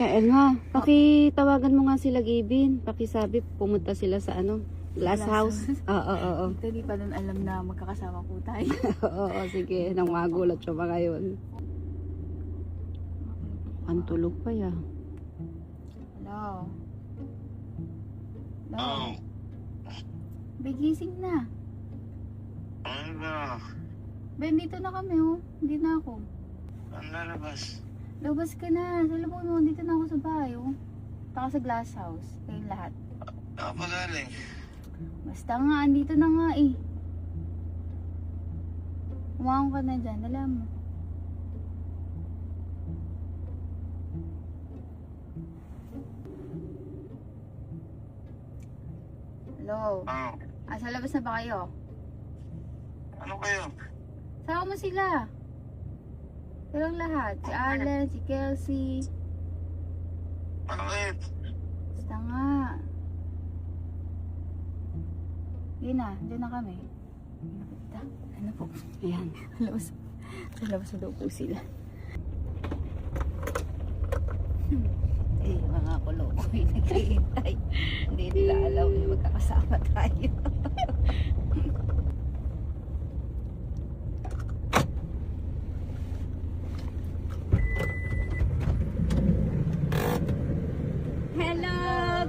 Nga, pakitawagan mo nga sila, Gavin. Pakisabi, pumunta sila sa glass house. Oo. Hindi pa nun alam na magkakasama po tayo. Oo, sige. Nang magulat siya ba ngayon? Ang tulog pa ya. Hello? Hello? Begising na. Ano na? Ben, dito na kami oh. Hindi na ako. Ang lalabas? Labas ka na. Sa labas mo, dito na ako sa bahay oh. Taka sa glass house. Kayong lahat. Ako pa galing. Basta nga, andito na nga eh. Umakong ka na dyan. Dala mo. Hello? Ano? Sa labas na ba kayo? Ano kayo? Sama mo sila. Silang lahat. Si Allen, si Kelsey. Bakit? Basta nga. Yun na, dyan na kami. Ano po? Ayan. Sa labas na daw po sila. Mga kuloko yung naghihintay. Hindi nila alam yung magkakasama tayo. Hello!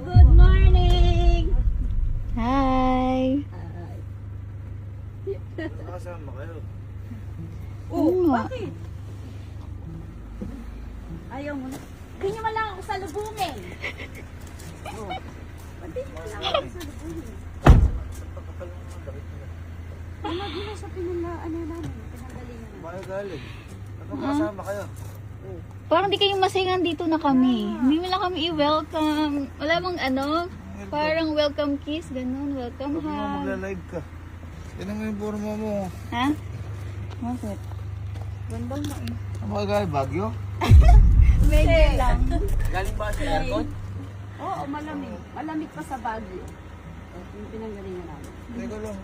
Good morning! Hi! Nakasama kayo? Bakit? Ayaw mo na. Hindi mo lang ako salubungin. Pati mo lang ako salubungin. Lagi na sa pinanggalingan namin. Bakit galing? Ano kasama kayo? Parang di kayong masingan dito na kami. Hindi mo lang kami i-welcome. Wala bang parang welcome kiss, ganun. Welcome Huwag mo hug. magla-live ka. Yan ang informa mo. Ha? Bakit? Ganda mo eh. Ano ka galing? Bagyo? Medyo lang. Galing ba sa aircon? Oo, malamig. Malamig pa sa Baguio. Yung pinanggalingan namin. Teka lang.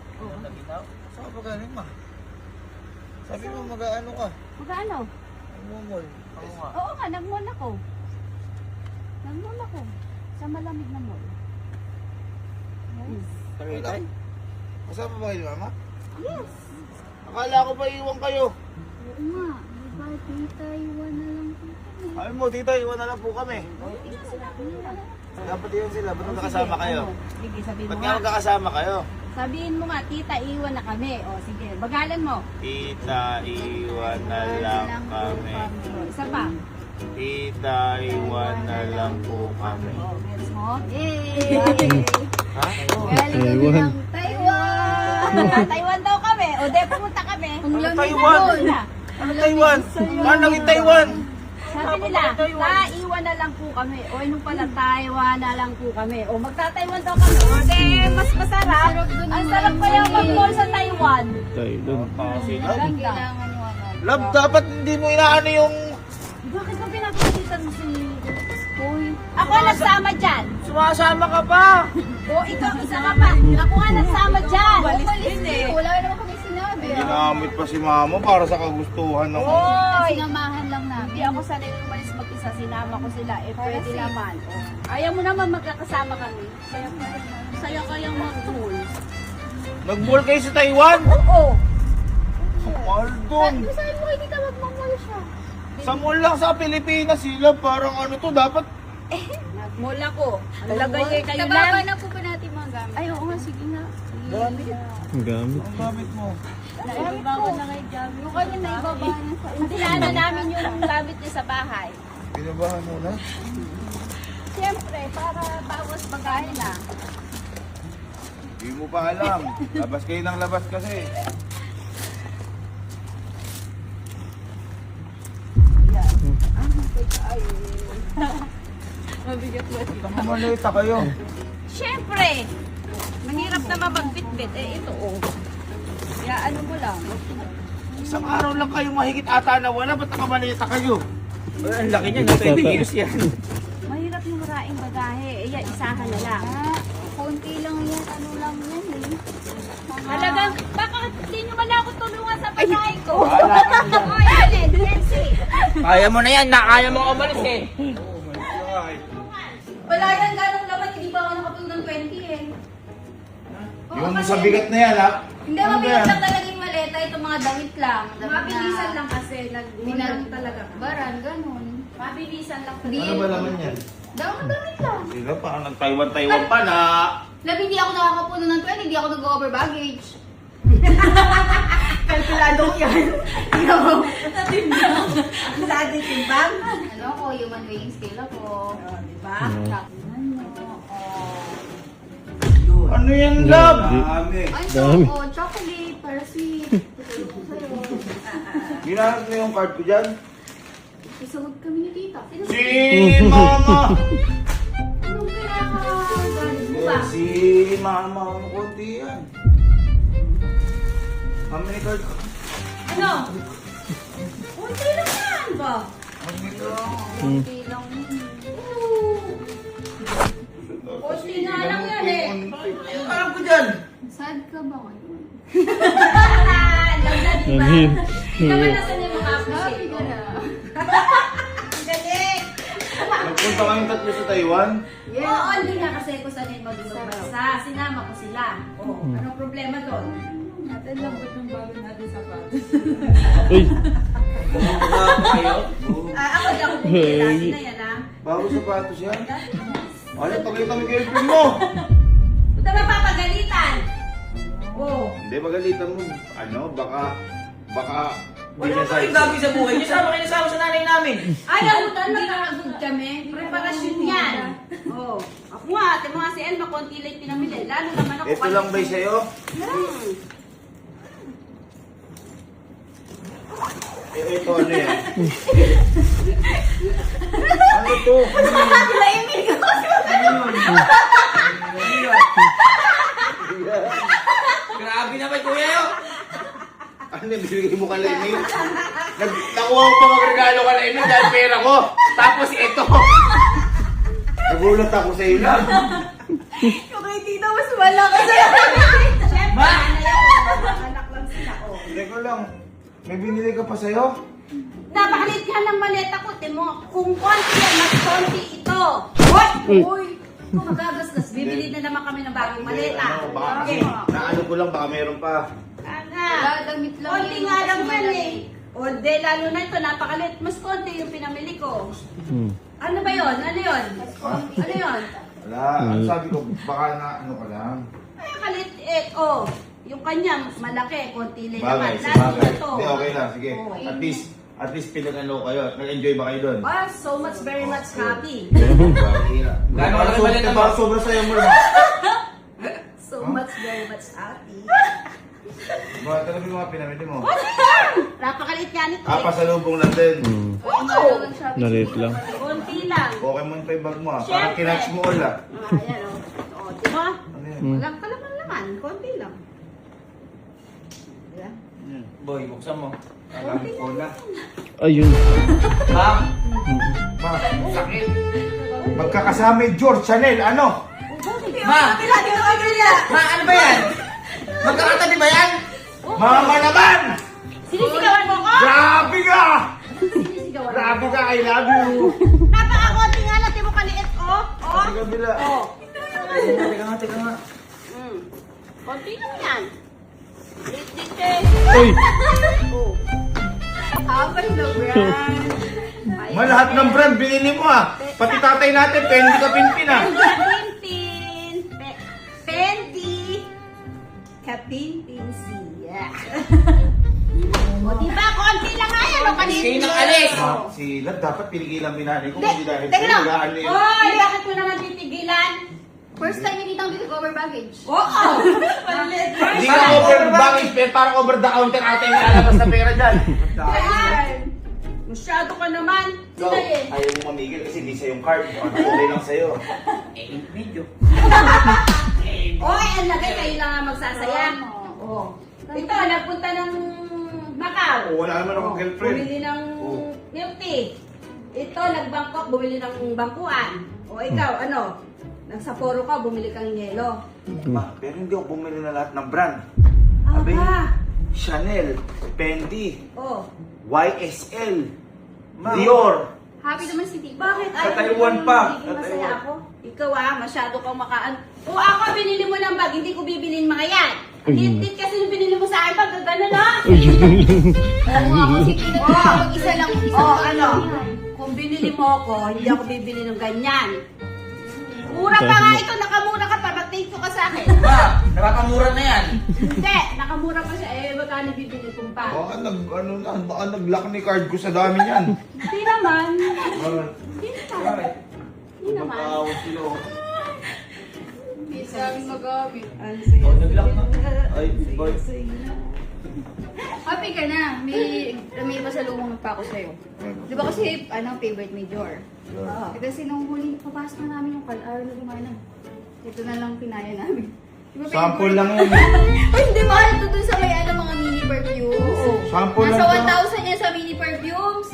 Saan ka pa galing ma? Sabi mo mag-ano ka? Magkano? Umumol. Ako nga. Oo nga, nag-mall ako. Nag-mall ako. Sa malamig na mall. Tagaytay? Kasama ba kayo mama? Yes! Akala ko pa iwan kayo. Oo nga. Diba, tita, iwan na lang po kami. Sabi mo, tita, iwan na lang po kami. Dapat yun sila. Ba't magkakasama kayo? Sige, sabihin mo Ba't nga. nga magkakasama kayo? Sabihin mo nga, tita, iwan na kami. O, sige. Bagalan mo. Tita, iwan na lang kami. O, isa pa. Tita, iwan na lang po kami. O, gets mo? Yay! Ha? Galing kami ng Taiwan! Taiwan daw kami. O, de, pumunta kami. Ang lamig Taiwan? doon. Ano Taiwan? Paano naging Taiwan? Sabi nila, taiwan na lang po kami. O, nung pala, Taiwan na lang po kami. O, magta-Taiwan daw kami. O, de, mas masarap. Ang sarap kaya mag-mall sa Taiwan. Kailangan yung Love, dapat hindi mo inaano yung Bakit ba pinapakita mo si Hoy? Ako ang nagsama dyan. sumasama ka pa. O, ikaw isa ka pa. Ako nga nagsama dyan. Umalis din. Wala naman kami sinabi. Ginamit pa si mama para sa kagustuhan ng... Hoy! Sinamahan lang namin. Hindi ako sanay umalis mag-isa. Sinama ko sila. Eh, pwede naman. O, ayaw mo naman magkakasama kami. Saya kayang mag-pool. Nag-ball kayo sa Taiwan? Oo. Mahal dun. Sabi mo, hindi ka magmamall siya. Sa mall lang sa Pilipinas sila, parang ano to, dapat... Nag-mall ako. Lagay kayo Nababa lang. na po ba natin mga gamit? Ay, oo nga. Sige nga. Gamit. Gamit. Ang gamit mo. Naibawa na kayo dyan. Yung kanya naibaba na sa Tinana namin yung gamit niya sa bahay. Pinabahan mo na. Siyempre, para bawas bagahe na. Hindi mo pa alam. Labas kayo ng labas kasi. Mabigat ba? Mamalita kayo. Siyempre, mahirap na magbitbit. Eh, ito oh. Kaya ano mo lang. Isang araw lang kayo mahigit ata na wala, ba't nakamalita kayo? Ang laki niya, 20 kilos yan. Mahirap yung maraing bagahe. Eh, yan, isahan na lang. konti lang yan. Ano lang yan eh. Talagang, bakit hindi nyo man ako tulungan sa pagkain ko? Wala ka Oy, Allen, Nancy. Kaya mo na yan, nakaya mo umalis eh. nga eh. Wala yan ganong laman, hindi pa ako nakapunta ng 20 eh. Oo, Yung kasi- sa bigat na yan, ha? Hindi, Ano ba mabigat yan? lang talaga yung maleta. Itong mga damit lang. Damit Mabilisan na lang kasi, nag-minarong talaga. baran, ganun. Mabilisan lang Hindi. Ano ba naman yan? Damit lang. Sila parang nag-Taiwan pa na. Labi, hindi ako nakakapuno ng 20, hindi ako nag-over baggage. Kalkulado ko yan. Sa ating timbang. Ano ko, human weighing scale ako. Diba? Takunan mo. Ano yan, love? Ay, so, chocolate, para sweet. Ginamit mo yung card ko dyan? Isagod kami ni tita. Si mama! Anong pinaka-galit mo ba? Si mama, ang konti yan. How many card ka? Ano? Kunti lang yan ba? Kunti lang. Kunti nga lang yan eh. Yung card ko dyan? Sad ka ba ngayon? Alam na, diba? Hindi naman nasan yung mga Happy appreciate ka ko. na. Ang galing! Nagpunta kayong tatlo sa Taiwan? Oo, hindi nga kasi ko sanay mag-ibang bansa. Sinama ko sila. Oh, anong problema doon? Natin lambot ng bago natin sapatos. Uy! kayo? Ako di ako bumili. Lagi na yan ah. Bago sapatos yan? Ano, pagkita mo yung girlfriend mo? Ba't na mapapagalitan? Oh. Hindi, magalitan mo. Ano, baka... Wala pa kayong gagawin sa buhay niyo. Sama kayo nasama sa nanay namin. Ay, nabutan, nakakagod kami. Preparasyon yan. Oh. Ako nga, ate mo nga si Elma, konti lang pinamili. Lalo naman ako. Ito lang ba sa'yo? Ito ano yan? Ano to? Grabe naman kuya yun. Ano yung binigay mo kay Lemmy? Nakuha ko pa mag-regalo ka Lemmy dahil pera ko. Tapos ito. Nagulat ako sa iyo lang. Yung kay tita, mas wala ka sa'yo. Siyempre, Ma! anak lang sila. Oh. Teka lang. May binili ka pa sa'yo? Napakalit yan ng maleta ko. Timo, kung konti yan, mas konti ito. Uy! Kung magagasgas, bibili na naman kami ng bagong maleta. Ano, baka kasi naano ko lang, baka meron pa. Ana. Wala, damit lang. Konti yun. nga lang Mas yan malaki. eh. O de, lalo na ito, napakalit. Mas konti yung pinamili ko. Ano ba yon? Ano yon? Ano yon? Wala. Ang sabi ko, baka na ano ka lang. Ay, kalit eh. Oh, yung kanya, malaki. Konti lang Bagay, naman. sa Lalo bagay. na to. Hindi, okay lang. Sige. Oh. At least pinag-ano kayo. Nag-enjoy ba kayo doon? Ah, so much, very much happy. Gano'n Gano'n kalaki ba Baka sobra sa'yo mo lang. So much, very much happy. Baka talaga yung mga pinamili mo. Napakalit nga nito. Pasalubong lang din. Oo. Nalit lang. Konti lang. Pokemon pa yung bag mo ah. Siyempre. Parang kinatch mo all ah. Ayan o. O, diba? Ano yan? Walang kalaman-laman. Konti lang. Diba? Boy, buksan mo. Alam ko na. Ayun. Ma! Ma, sakit. Magkakasama yung George Chanel, ano? Ma! Ma, ano ba yan? Magkakatabi ba yan? Mama naman! Sinisigawan mo ko? Grabe ka! Sinisigawan Grabe mo ka, I love you! Napakakonti nga natin mo kaliit, oh. Oh. Sa kabila. Oh. Teka nga. Konti lang yan. Lit-lit Uy! Oh. Habang na brand. Ma, lahat ng brand binili mo ah. Pati tatay natin, pendi ka pinpin ah. Kapinpin. Fendi. Kapinpin siya. O diba, konti lang nga yan. O kanina. Kayo nang alis. Si Lab, dapat pinigilan binali ko. Hindi dahil Teka lang. sa'yo, ano yun. Hoy, bakit mo naman titigilan? First time yung kitang over baggage. Oo. Hindi ka over baggage, pero parang over the counter ate yung lalabas na pera dyan. Masyado ka naman. So, Sila eh. ayaw mo mamigil kasi di sa yung card. Ano okay lang sa'yo. Video. Oy, ang lagay kayo lang ang magsasayang. Oo. Ito, nagpunta ng Macau. Oh, wala naman akong girlfriend. Bumili ng Oh. milk tea. Ito, nag-Bangkok, bumili ng bangkuan. O ikaw, ano? Nag-Sapporo ka, bumili kang yelo. Ma, pero hindi ako bumili na lahat ng brand. Abi, Chanel, Fendi, Oh. YSL, Dior, Happy naman si Tita. Bakit? Sa Taiwan pa. Hindi Sa masaya Taiwan. ako. Ikaw masyado kang makaan. O ako, binili mo ng bag, hindi ko bibilin mga yan. Hit kasi yung binili mo sa akin pag gano'n, no? Alam mo ako si Tita, mag-isa lang. Ano? Kung binili mo ako, hindi ako bibili ng ganyan. Mura pa nga ito, nakamura ka pa, mag-thank you ka sa akin. Ba, nakakamura na yan. Hindi, nakamura pa siya. Magkano bibili kong pa? Baka nag-lock ni card ko sa dami niyan. Hindi naman. Hindi naman. Hindi naman. Magkawag sila. Hindi sa amin magamit. Oh, nag-lock na. Ay, boy. Happy ka na. May pasalubong pa ako sa'yo. Di ba kasi, favorite major? Oo. Kasi nung huli, papasok na namin yung araw na lumana. Ito na lang pinaya namin. Di ba, Sample favorite? lang yan. eh. Ay, hindi mahal ito dun sa may mga mini perfumes. Sample lang Nasa to. 1,000 yan sa mini perfumes.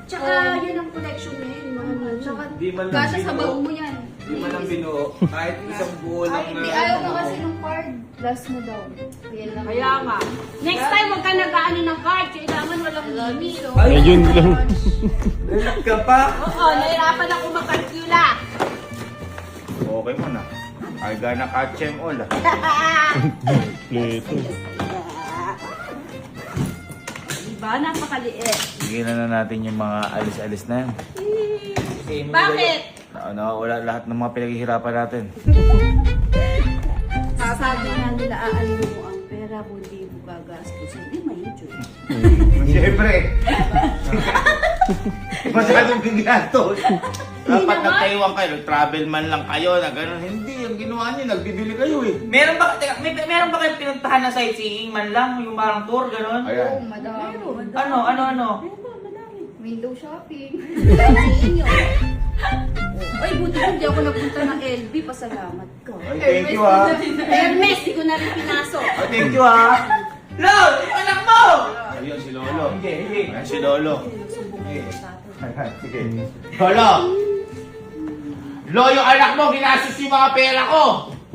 Tsaka yun ang collection na yun. Mga Tsaka, Di man lang kasya sa binuo. bag mo yan. Di man ang binuo. Kahit isang buo lang Ay, na. hindi. Ayaw na kasi ng card. Last mo daw. Kaya lang. Kaya nga. Next time, huwag ka nag-ano ng card. Kailangan walang limit. Ayun lang. Nilak ka pa. Oo, nahirapan ako magkalkula. Okay mo na. Ay, gana catch em all. Pleto. Diba? Napakaliit. Bigyan na natin yung mga alis-alis na yan. Bakit? Wala lahat ng mga pinaghihirapan natin. Sabi nga nila, aalin mo ang pera, bundi mo gagastos. Hindi ma-enjoy. Siyempre. Masyadong gigastos. Dapat nag-Taiwan kayo, travel man lang kayo na gano'n. Hindi, ang ginawa niyo, nagbibili kayo eh. Meron ba kayong pinuntahan na sightseeing man lang? Yung parang tour, gano'n? Oo, Ayan. madami. Ano? Window shopping. Ay, buti ko hindi ako nagpunta ng LB. Pasalamat ka. Ay, thank you ha. Hermes, di ko na rin pinasok. Ay, thank you ha. Lol! Anak mo! Ayun, si Lolo. Hindi. Ayan, si Lolo. Ayan, sige. Lolo! Lo, yung anak mo, ginastos yung mga pera ko.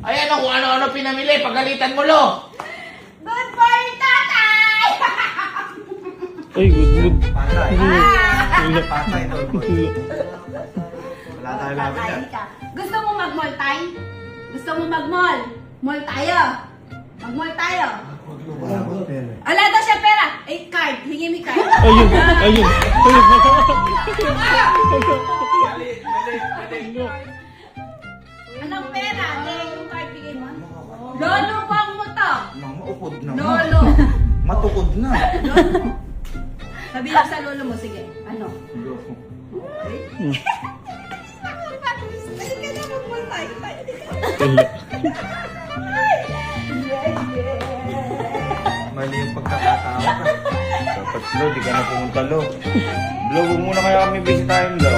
Ayan o, kung ano-ano pinamili. Pagalitan mo, Lo. Good morning, tatay! Ay, good. Patay. Wala. Patay, Lolo. Wala tayo laban yan. Gusto mo mag-mall, tay? Gusto mo mag-mall? Mall tayo. Mag-mall tayo. Ala daw siya pera. Eh, card. Hingi mi card. Ayun. Anong pera? Yung card bigay mo. Lolo, bang mo to? Mama, upod na. Lolo. Matukod na. Sabi lang sa lolo mo, sige. Ano? Ay, ka na mag-mall tayo. Mali yung pagkakatawa ka. Dapat, Lo, di ka na pumunta, Lo. Lo, huwag muna kaya kami bisitahin, Lo.